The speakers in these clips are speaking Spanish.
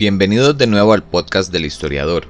Bienvenidos de nuevo al podcast del historiador.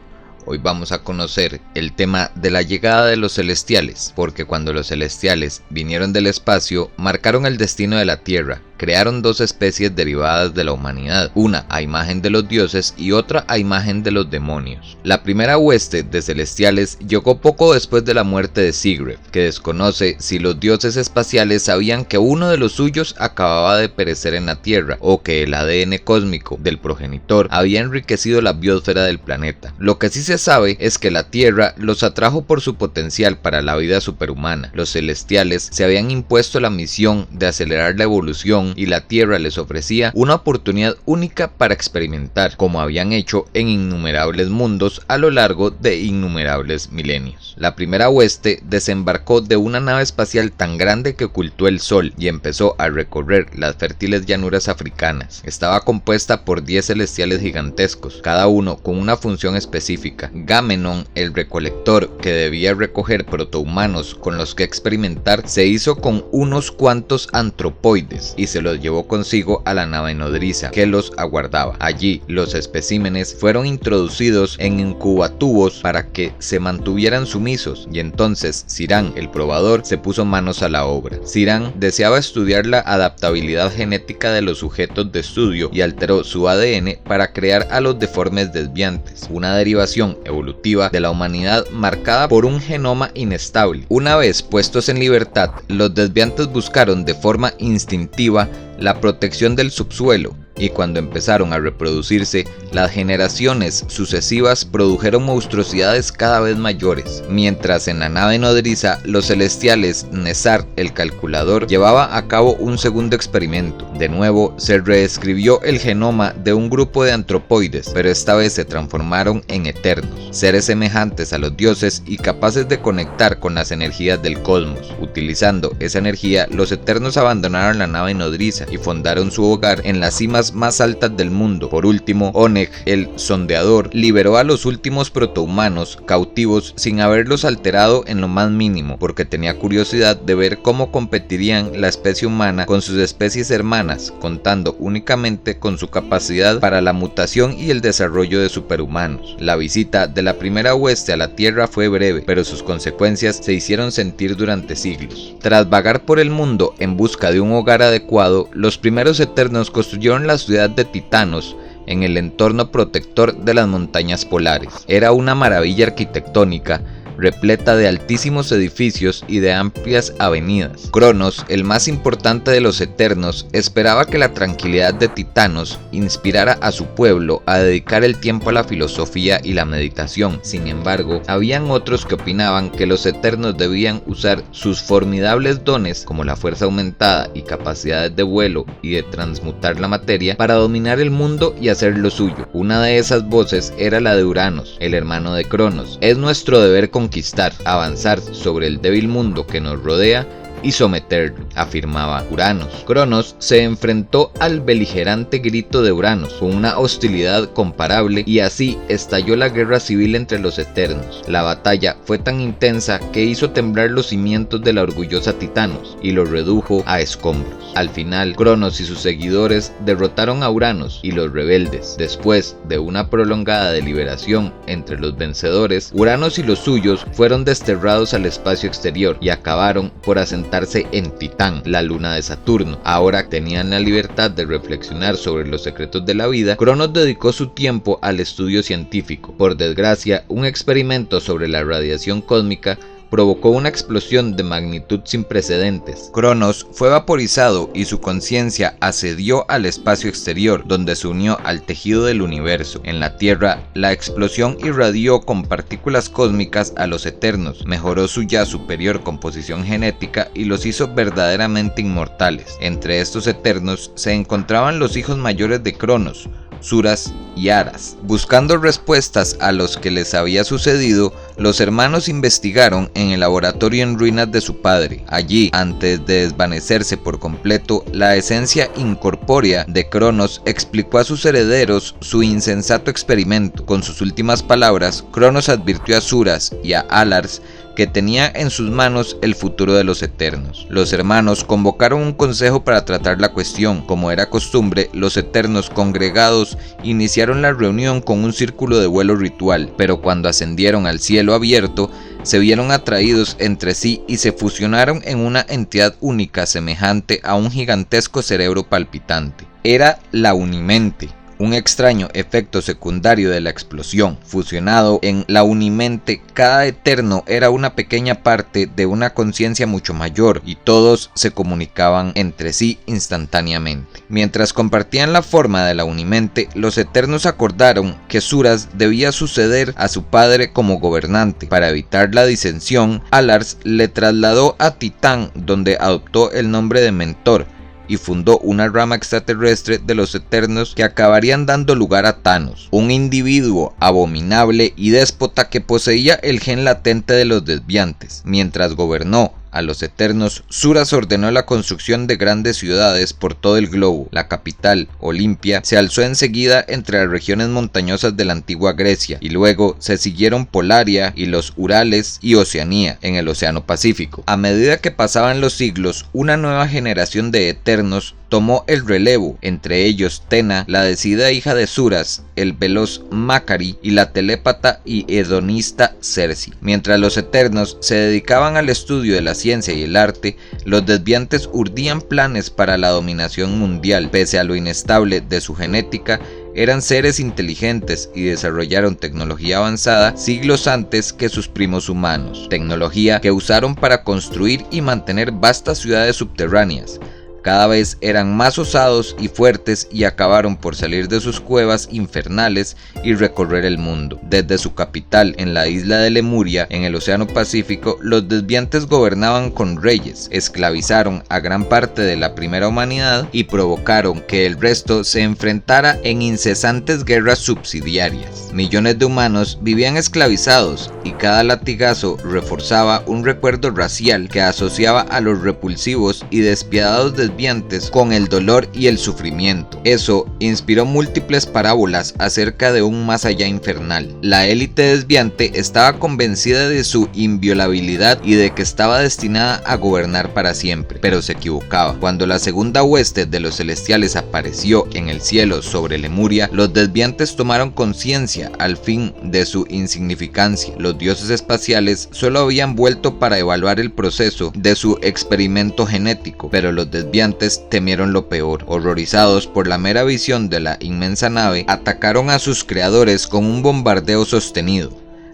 Hoy vamos a conocer el tema de la llegada de los celestiales, porque cuando los celestiales vinieron del espacio, marcaron el destino de la Tierra. Crearon dos especies derivadas de la humanidad, una a imagen de los dioses y otra a imagen de los demonios. La primera hueste de celestiales llegó poco después de la muerte de Sigrid, que desconoce si los dioses espaciales sabían que uno de los suyos acababa de perecer en la Tierra, o que el ADN cósmico del progenitor había enriquecido la biosfera del planeta. Lo que sí se sabe es que la Tierra los atrajo por su potencial para la vida superhumana. Los celestiales se habían impuesto la misión de acelerar la evolución y la Tierra les ofrecía una oportunidad única para experimentar, como habían hecho en innumerables mundos a lo largo de innumerables milenios. La primera hueste desembarcó de una nave espacial tan grande que ocultó el sol y empezó a recorrer las fértiles llanuras africanas. Estaba compuesta por 10 celestiales gigantescos, cada uno con una función específica. Gamenon, el recolector que debía recoger protohumanos con los que experimentar, se hizo con unos cuantos antropoides y se los llevó consigo a la nave nodriza que los aguardaba. Allí los especímenes fueron introducidos en incubatubos para que se mantuvieran sumisos, y entonces Sirán, el probador, se puso manos a la obra. Sirán deseaba estudiar la adaptabilidad genética de los sujetos de estudio y alteró su ADN para crear a los deformes desviantes, una derivación evolutiva de la humanidad marcada por un genoma inestable. Una vez puestos en libertad, los desviantes buscaron de forma instintiva la protección del subsuelo, y cuando empezaron a reproducirse, las generaciones sucesivas produjeron monstruosidades cada vez mayores. Mientras en la nave nodriza, los celestiales Nezar, el calculador, llevaba a cabo un segundo experimento. De nuevo, se reescribió el genoma de un grupo de antropoides, pero esta vez se transformaron en eternos, seres semejantes a los dioses y capaces de conectar con las energías del cosmos. Utilizando esa energía, los eternos abandonaron la nave nodriza y fundaron su hogar en las cimas más altas del mundo. Por último, Oneg, el sondeador, liberó a los últimos protohumanos cautivos sin haberlos alterado en lo más mínimo, porque tenía curiosidad de ver cómo competirían la especie humana con sus especies hermanas, contando únicamente con su capacidad para la mutación y el desarrollo de superhumanos. La visita de la primera hueste a la Tierra fue breve, pero sus consecuencias se hicieron sentir durante siglos. Tras vagar por el mundo en busca de un hogar adecuado, los primeros eternos construyeron la ciudad de Titanos en el entorno protector de las montañas polares. Era una maravilla arquitectónica repleta de altísimos edificios y de amplias avenidas. Cronos, el más importante de los eternos, esperaba que la tranquilidad de Titanos inspirara a su pueblo a dedicar el tiempo a la filosofía y la meditación. Sin embargo, habían otros que opinaban que los eternos debían usar sus formidables dones, como la fuerza aumentada y capacidades de vuelo y de transmutar la materia, para dominar el mundo y hacer lo suyo. Una de esas voces era la de Uranos, el hermano de Cronos. Es nuestro deber conquistar, avanzar sobre el débil mundo que nos rodea y someterlo, afirmaba Uranos. Cronos se enfrentó al beligerante grito de Uranos con una hostilidad comparable, y así estalló la guerra civil entre los eternos. La batalla fue tan intensa que hizo temblar los cimientos de la orgullosa Titanos y lo redujo a escombros. Al final, Cronos y sus seguidores derrotaron a Uranos y los rebeldes. Después de una prolongada deliberación entre los vencedores, Uranos y los suyos fueron desterrados al espacio exterior y acabaron por asentarse en Titán, la luna de Saturno. Ahora tenían la libertad de reflexionar sobre los secretos de la vida. Cronos dedicó su tiempo al estudio científico. Por desgracia, un experimento sobre la radiación cósmica provocó una explosión de magnitud sin precedentes. Cronos fue vaporizado y su conciencia ascendió al espacio exterior, donde se unió al tejido del universo. En la Tierra, la explosión irradió con partículas cósmicas a los eternos, mejoró su ya superior composición genética y los hizo verdaderamente inmortales. Entre estos eternos se encontraban los hijos mayores de Cronos, Suras y Aras. Buscando respuestas a los que les había sucedido, los hermanos investigaron en el laboratorio en ruinas de su padre. Allí, antes de desvanecerse por completo, la esencia incorpórea de Cronos explicó a sus herederos su insensato experimento. Con sus últimas palabras, Cronos advirtió a Suras y a Alars que tenía en sus manos el futuro de los Eternos. Los hermanos convocaron un consejo para tratar la cuestión. Como era costumbre, los Eternos congregados iniciaron la reunión con un círculo de vuelo ritual, pero cuando ascendieron al cielo abierto, se vieron atraídos entre sí y se fusionaron en una entidad única semejante a un gigantesco cerebro palpitante. Era la Unimente, un extraño efecto secundario de la explosión. Fusionado en la Unimente, cada Eterno era una pequeña parte de una conciencia mucho mayor y todos se comunicaban entre sí instantáneamente. Mientras compartían la forma de la Unimente, los Eternos acordaron que Suras debía suceder a su padre como gobernante. Para evitar la disensión, Alars le trasladó a Titán, donde adoptó el nombre de Mentor, y fundó una rama extraterrestre de los Eternos que acabarían dando lugar a Thanos, un individuo abominable y déspota que poseía el gen latente de los desviantes. Mientras gobernó a los Eternos, Suras ordenó la construcción de grandes ciudades por todo el globo. La capital, Olimpia, se alzó enseguida entre las regiones montañosas de la antigua Grecia, y luego se siguieron Polaria y los Urales y Oceanía en el Océano Pacífico. A medida que pasaban los siglos, una nueva generación de Eternos tomó el relevo, entre ellos Tena, la decidida hija de Suras, el veloz Macari y la telépata y hedonista Cersei. Mientras los Eternos se dedicaban al estudio de la ciencia y el arte, los desviantes urdían planes para la dominación mundial. Pese a lo inestable de su genética, eran seres inteligentes y desarrollaron tecnología avanzada siglos antes que sus primos humanos, tecnología que usaron para construir y mantener vastas ciudades subterráneas. Cada vez eran más osados y fuertes y acabaron por salir de sus cuevas infernales y recorrer el mundo. Desde su capital en la isla de Lemuria, en el Océano Pacífico, los desviantes gobernaban con reyes, esclavizaron a gran parte de la primera humanidad y provocaron que el resto se enfrentara en incesantes guerras subsidiarias. Millones de humanos vivían esclavizados y cada latigazo reforzaba un recuerdo racial que asociaba a los repulsivos y despiadados desviantes con el dolor y el sufrimiento. Eso inspiró múltiples parábolas acerca de un más allá infernal. La élite desviante estaba convencida de su inviolabilidad y de que estaba destinada a gobernar para siempre, pero se equivocaba. Cuando la segunda hueste de los celestiales apareció en el cielo sobre Lemuria, los desviantes tomaron conciencia al fin de su insignificancia. Los dioses espaciales solo habían vuelto para evaluar el proceso de su experimento genético, pero los desviantes temieron lo peor. Horrorizados por la mera visión de la inmensa nave, atacaron a sus creadores con un bombardeo sostenido.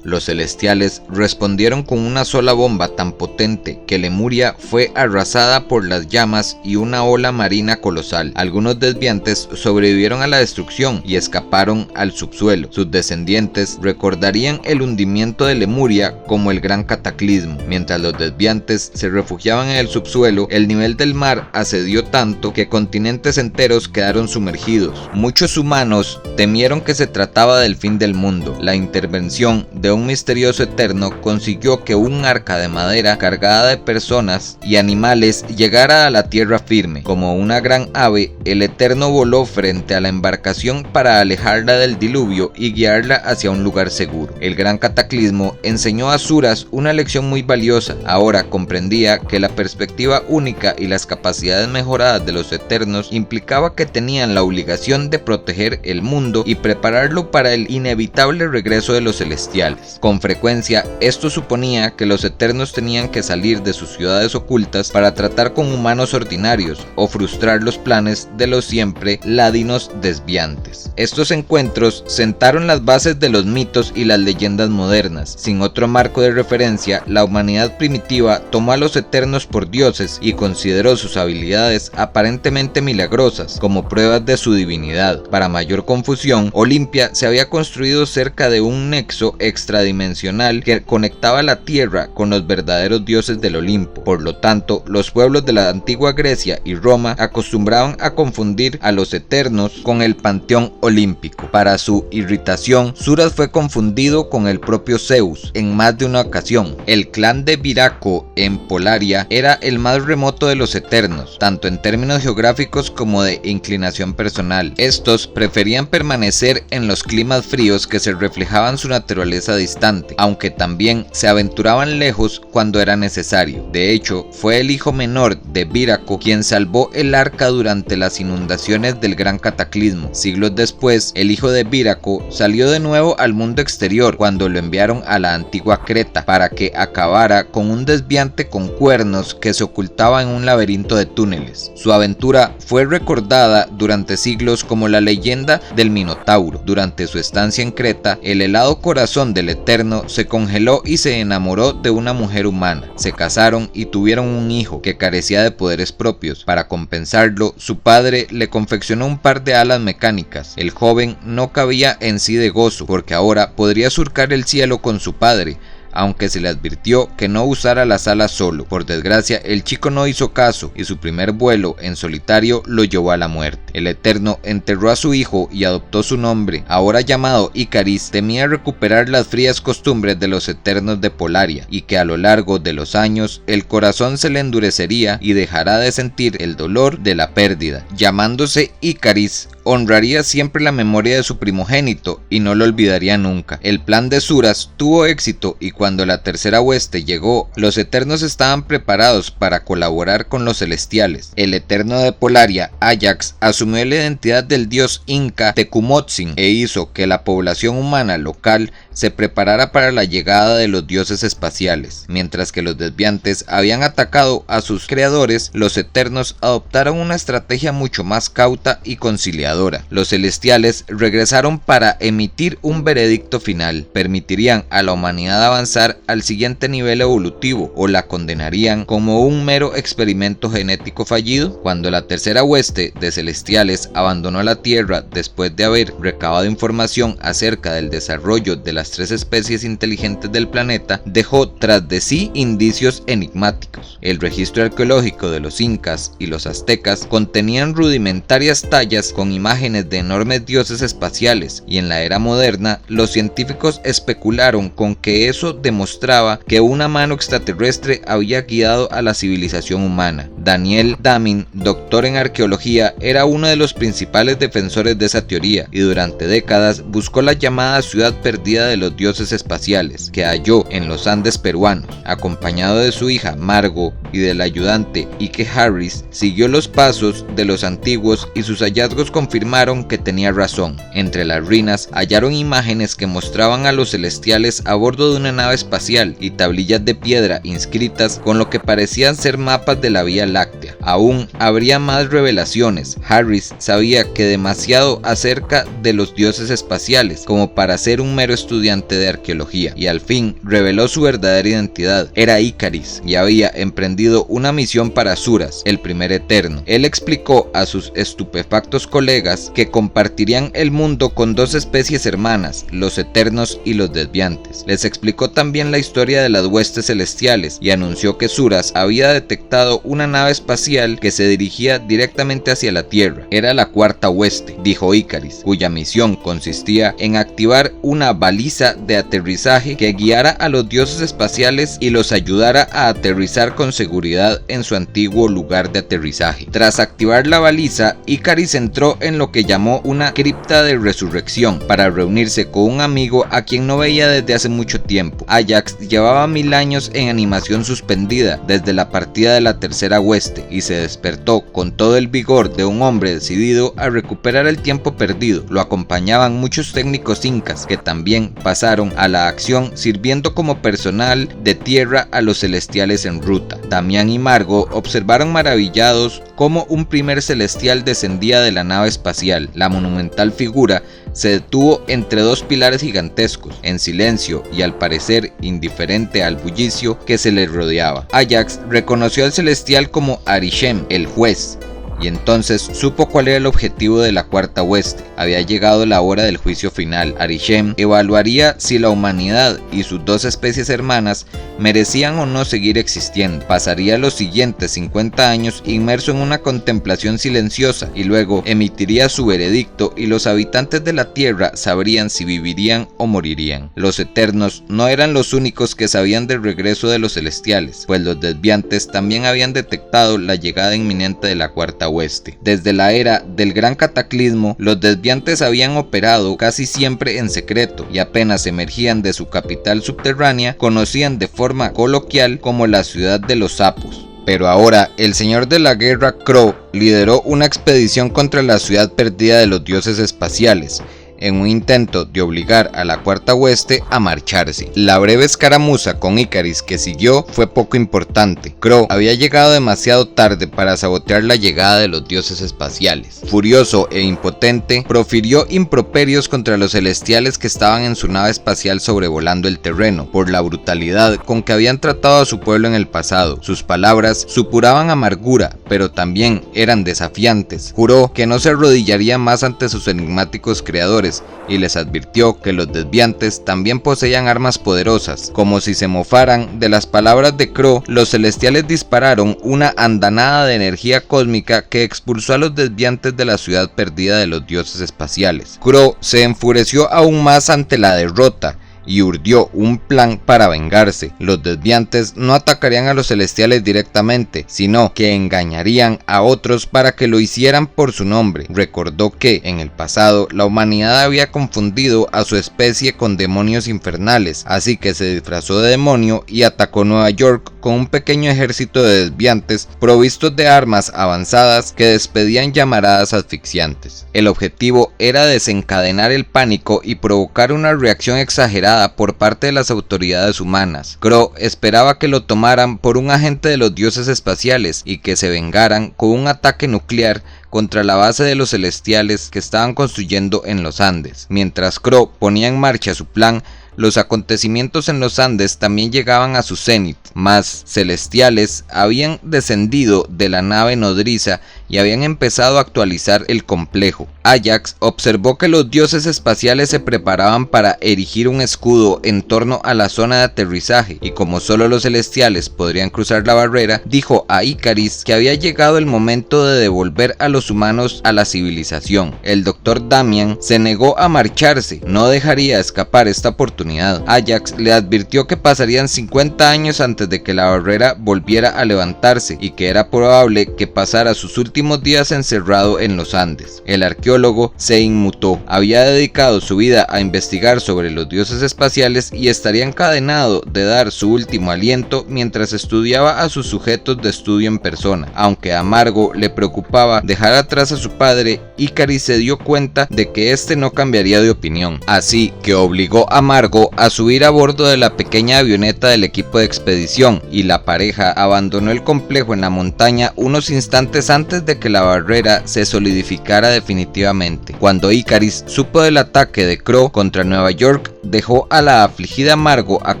Los celestiales respondieron con una sola bomba tan potente que Lemuria fue arrasada por las llamas y una ola marina colosal. Algunos desviantes sobrevivieron a la destrucción y escaparon al subsuelo. Sus descendientes recordarían el hundimiento de Lemuria como el gran cataclismo. Mientras los desviantes se refugiaban en el subsuelo, el nivel del mar ascendió tanto que continentes enteros quedaron sumergidos. Muchos humanos temieron que se trataba del fin del mundo. La intervención de un misterioso Eterno consiguió que un arca de madera cargada de personas y animales llegara a la tierra firme. Como una gran ave, el Eterno voló frente a la embarcación para alejarla del diluvio y guiarla hacia un lugar seguro. El gran cataclismo enseñó a Suras una lección muy valiosa. Ahora comprendía que la perspectiva única y las capacidades mejoradas de los Eternos implicaba que tenían la obligación de proteger el mundo y prepararlo para el inevitable regreso de los celestiales. Con frecuencia, esto suponía que los Eternos tenían que salir de sus ciudades ocultas para tratar con humanos ordinarios o frustrar los planes de los siempre ladinos desviantes. Estos encuentros sentaron las bases de los mitos y las leyendas modernas. Sin otro marco de referencia, la humanidad primitiva tomó a los Eternos por dioses y consideró sus habilidades aparentemente milagrosas como pruebas de su divinidad. Para mayor confusión, Olimpia se había construido cerca de un nexo extradimensional que conectaba la Tierra con los verdaderos dioses del Olimpo. Por lo tanto, los pueblos de la antigua Grecia y Roma acostumbraban a confundir a los Eternos con el panteón olímpico. Para su irritación, Suras fue confundido con el propio Zeus en más de una ocasión. El clan de Viraco en Polaria era el más remoto de los Eternos, tanto en términos geográficos como de inclinación personal. Estos preferían permanecer en los climas fríos que se reflejaban su naturaleza distante, aunque también se aventuraban lejos cuando era necesario. De hecho, fue el hijo menor de Víraco quien salvó el arca durante las inundaciones del Gran Cataclismo. Siglos después, el hijo de Víraco salió de nuevo al mundo exterior cuando lo enviaron a la antigua Creta para que acabara con un desviante con cuernos que se ocultaba en un laberinto de túneles. Su aventura fue recordada durante siglos como la leyenda del Minotauro. Durante su estancia en Creta, el helado corazón del Eterno se congeló y se enamoró de una mujer humana. Se casaron y tuvieron un hijo que carecía de poderes propios. Para compensarlo, su padre le confeccionó un par de alas mecánicas. El joven no cabía en sí de gozo, porque ahora podría surcar el cielo con su padre, aunque se le advirtió que no usara las alas solo. Por desgracia, el chico no hizo caso y su primer vuelo en solitario lo llevó a la muerte. El Eterno enterró a su hijo y adoptó su nombre. Ahora llamado Ícaris, temía recuperar las frías costumbres de los Eternos de Polaria y que a lo largo de los años el corazón se le endurecería y dejará de sentir el dolor de la pérdida. Llamándose Ícaris, honraría siempre la memoria de su primogénito y no lo olvidaría nunca. El plan de Zuras tuvo éxito y cuando la tercera hueste llegó, los Eternos estaban preparados para colaborar con los celestiales. El Eterno de Polaria, Ajax, asumió la identidad del dios inca Tecumotzin e hizo que la población humana local se preparara para la llegada de los dioses espaciales. Mientras que los desviantes habían atacado a sus creadores, los Eternos adoptaron una estrategia mucho más cauta y conciliadora. Los celestiales regresaron para emitir un veredicto final. Permitirían a la humanidad avanzar al siguiente nivel evolutivo o la condenarían como un mero experimento genético fallido. Cuando la tercera hueste de celestiales abandonó la Tierra después de haber recabado información acerca del desarrollo de las tres especies inteligentes del planeta, dejó tras de sí indicios enigmáticos. El registro arqueológico de los incas y los aztecas contenían rudimentarias tallas con imágenes de enormes dioses espaciales, y en la era moderna los científicos especularon con que eso demostraba que una mano extraterrestre había guiado a la civilización humana. Daniel Damin, doctor en arqueología, era uno de los principales defensores de esa teoría y durante décadas buscó la llamada ciudad perdida de los dioses espaciales, que halló en los Andes peruanos. Acompañado de su hija Margo y del ayudante Ike Harris, siguió los pasos de los antiguos y sus hallazgos confirmaron que tenía razón. Entre las ruinas hallaron imágenes que mostraban a los celestiales a bordo de una nave espacial y tablillas de piedra inscritas con lo que parecían ser mapas de la Vía Láctea. Aún habría más revelaciones. Harris sabía que demasiado acerca de los dioses espaciales como para ser un mero estudiante de arqueología, y al fin reveló su verdadera identidad. Era Ícaris y había emprendido una misión para Zuras, el primer Eterno. Él explicó a sus estupefactos colegas que compartirían el mundo con dos especies hermanas, los Eternos y los Desviantes. Les explicó también la historia de las huestes celestiales y anunció que Zuras había detectado una nave espacial que se dirigía directamente hacia la Tierra. Era la cuarta hueste, dijo Ícaris, cuya misión consistía en activar una baliza de aterrizaje que guiara a los dioses espaciales y los ayudara a aterrizar con seguridad en su antiguo lugar de aterrizaje. Tras activar la baliza, Ícaris entró en lo que llamó una cripta de resurrección para reunirse con un amigo a quien no veía desde hace mucho tiempo. Ajax llevaba 1000 años en animación suspendida desde la partida de la tercera hueste y se despertó con todo el vigor de un hombre decidido a recuperar el tiempo perdido. Lo acompañaban muchos técnicos incas que también pasaron a la acción sirviendo como personal de tierra a los celestiales en ruta. Damián y Margo observaron maravillados cómo un primer celestial descendía de la nave espacial. La monumental figura se detuvo entre dos pilares gigantescos, en silencio y al parecer indiferente al bullicio que se le rodeaba. Ajax reconoció al celestial como Arishem, el juez, y entonces supo cuál era el objetivo de la cuarta hueste. Había llegado la hora del juicio final. Arishem evaluaría si la humanidad y sus dos especies hermanas merecían o no seguir existiendo. Pasaría los siguientes 50 años inmerso en una contemplación silenciosa y luego emitiría su veredicto y los habitantes de la Tierra sabrían si vivirían o morirían. Los Eternos no eran los únicos que sabían del regreso de los celestiales, pues los desviantes también habían detectado la llegada inminente de la cuarta cuarta oeste. Desde la era del gran cataclismo, los desviantes habían operado casi siempre en secreto y apenas emergían de su capital subterránea, conocían de forma coloquial como la ciudad de los sapos. Pero ahora, el señor de la guerra Crow lideró una expedición contra la ciudad perdida de los dioses espaciales, en un intento de obligar a la cuarta oeste a marcharse. La breve escaramuza con Icaris que siguió fue poco importante. Crow había llegado demasiado tarde para sabotear la llegada de los dioses espaciales. Furioso e impotente, profirió improperios contra los celestiales que estaban en su nave espacial sobrevolando el terreno, por la brutalidad con que habían tratado a su pueblo en el pasado. Sus palabras supuraban amargura, pero también eran desafiantes. Juró que no se arrodillaría más ante sus enigmáticos creadores, y les advirtió que los desviantes también poseían armas poderosas. Como si se mofaran de las palabras de Crow, los celestiales dispararon una andanada de energía cósmica que expulsó a los desviantes de la ciudad perdida de los dioses espaciales. Crow se enfureció aún más ante la derrota y urdió un plan para vengarse. Los desviantes no atacarían a los celestiales directamente, sino que engañarían a otros para que lo hicieran por su nombre. Recordó que, en el pasado, la humanidad había confundido a su especie con demonios infernales, así que se disfrazó de demonio y atacó Nueva York con un pequeño ejército de desviantes provistos de armas avanzadas que despedían llamaradas asfixiantes. El objetivo era desencadenar el pánico y provocar una reacción exagerada por parte de las autoridades humanas. Crow esperaba que lo tomaran por un agente de los dioses espaciales y que se vengaran con un ataque nuclear contra la base de los celestiales que estaban construyendo en los Andes. Mientras Crow ponía en marcha su plan, los acontecimientos en los Andes también llegaban a su cenit. Más celestiales habían descendido de la nave nodriza y habían empezado a actualizar el complejo. Ajax observó que los dioses espaciales se preparaban para erigir un escudo en torno a la zona de aterrizaje, y como solo los celestiales podrían cruzar la barrera, dijo a Icaris que había llegado el momento de devolver a los humanos a la civilización. El Dr. Damian se negó a marcharse, no dejaría escapar esta oportunidad. Ajax le advirtió que pasarían 50 años antes de que la barrera volviera a levantarse y que era probable que pasara sus últimos días encerrado en los Andes. El arqueólogo se inmutó, había dedicado su vida a investigar sobre los dioses espaciales y estaría encadenado de dar su último aliento mientras estudiaba a sus sujetos de estudio en persona. Aunque a Margo le preocupaba dejar atrás a su padre, Icaris se dio cuenta de que este no cambiaría de opinión, así que obligó a Margo a subir a bordo de la pequeña avioneta del equipo de expedición, y la pareja abandonó el complejo en la montaña unos instantes antes de que la barrera se solidificara definitivamente. Cuando Icaris supo del ataque de Crow contra Nueva York, dejó a la afligida Margo a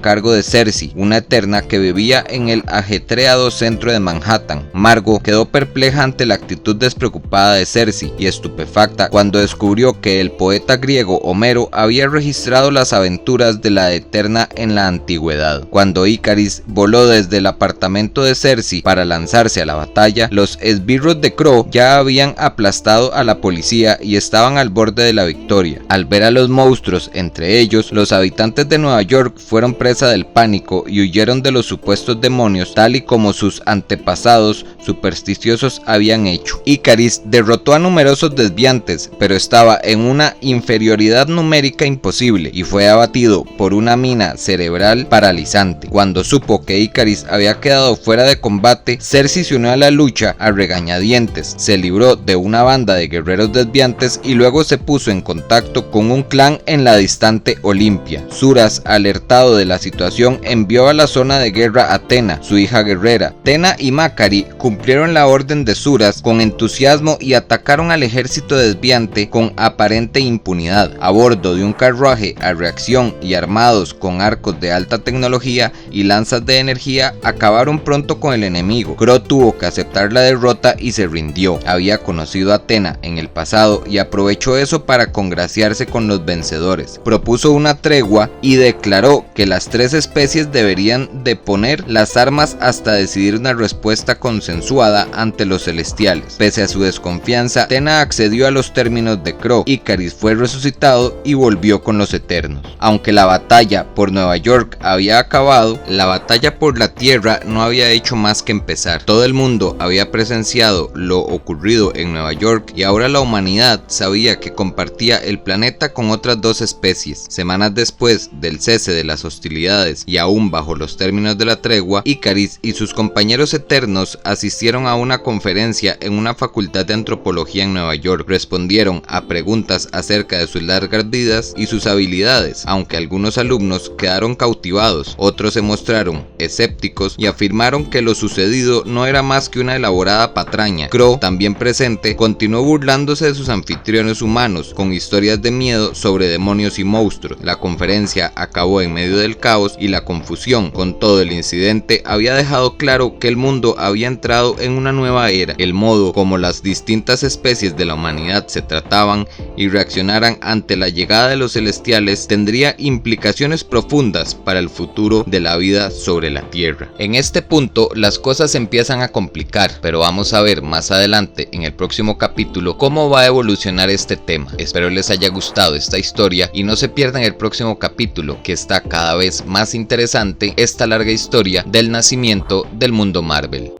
cargo de Cersei, una eterna que vivía en el ajetreado centro de Manhattan. Margo quedó perpleja ante la actitud despreocupada de Cersei y estupefacta cuando descubrió que el poeta griego Homero había registrado las aventuras de la eterna en la antigüedad. Cuando Icaris voló desde el apartamento de Cersei para lanzarse a la batalla, los esbirros de Crow ya habían aplastado a la policía y estaban al borde de la victoria. Al ver a los monstruos, entre ellos los habitantes de Nueva York, fueron presa del pánico y huyeron de los supuestos demonios, tal y como sus antepasados supersticiosos habían hecho. Icaris derrotó a numerosos desviantes, pero estaba en una inferioridad numérica imposible y fue abatido por una mina cerebral paralizante. Cuando supo que Icaris había quedado fuera de combate, Cersei se unió a la lucha a regañadientes, se libró de una banda de guerreros desviantes y luego se puso en contacto con un clan en la distante Olimpia. Suras, alertado de la situación, envió a la zona de guerra a Tena, su hija guerrera. Tena y Makari cumplieron la orden de Suras con entusiasmo y atacaron al ejército desviante con aparente impunidad. A bordo de un carruaje a reacción y armados con arcos de alta tecnología y lanzas de energía, acabaron pronto con el enemigo. Crow tuvo que aceptar la derrota y se rindió. Había conocido a Tena en el pasado y aprovechó eso para congraciarse con los vencedores. Propuso una tregua y declaró que las tres especies deberían deponer las armas hasta decidir una respuesta consensuada ante los celestiales. Pese a su desconfianza, Tena accedió a los términos de Crow. Icaris fue resucitado y volvió con los Eternos. Aunque la batalla por Nueva York York había acabado, la batalla por la Tierra no había hecho más que empezar. Todo el mundo había presenciado lo ocurrido en Nueva York y ahora la humanidad sabía que compartía el planeta con otras dos especies. Semanas después del cese de las hostilidades y aún bajo los términos de la tregua, Ikaris y sus compañeros eternos asistieron a una conferencia en una facultad de antropología en Nueva York. Respondieron a preguntas acerca de sus largas vidas y sus habilidades, aunque algunos alumnos quedaron cautivados, otros se mostraron escépticos y afirmaron que lo sucedido no era más que una elaborada patraña. Crow, también presente, continuó burlándose de sus anfitriones humanos con historias de miedo sobre demonios y monstruos. La conferencia acabó en medio del caos y la confusión. Con todo, el incidente había dejado claro que el mundo había entrado en una nueva era. El modo como las distintas especies de la humanidad se trataban y reaccionaran ante la llegada de los celestiales tendría implicaciones profundas para el futuro de la vida sobre la Tierra. En este punto las cosas empiezan a complicar, pero vamos a ver más adelante en el próximo capítulo cómo va a evolucionar este tema. Espero les haya gustado esta historia y no se pierdan el próximo capítulo, que está cada vez más interesante, esta larga historia del nacimiento del mundo Marvel.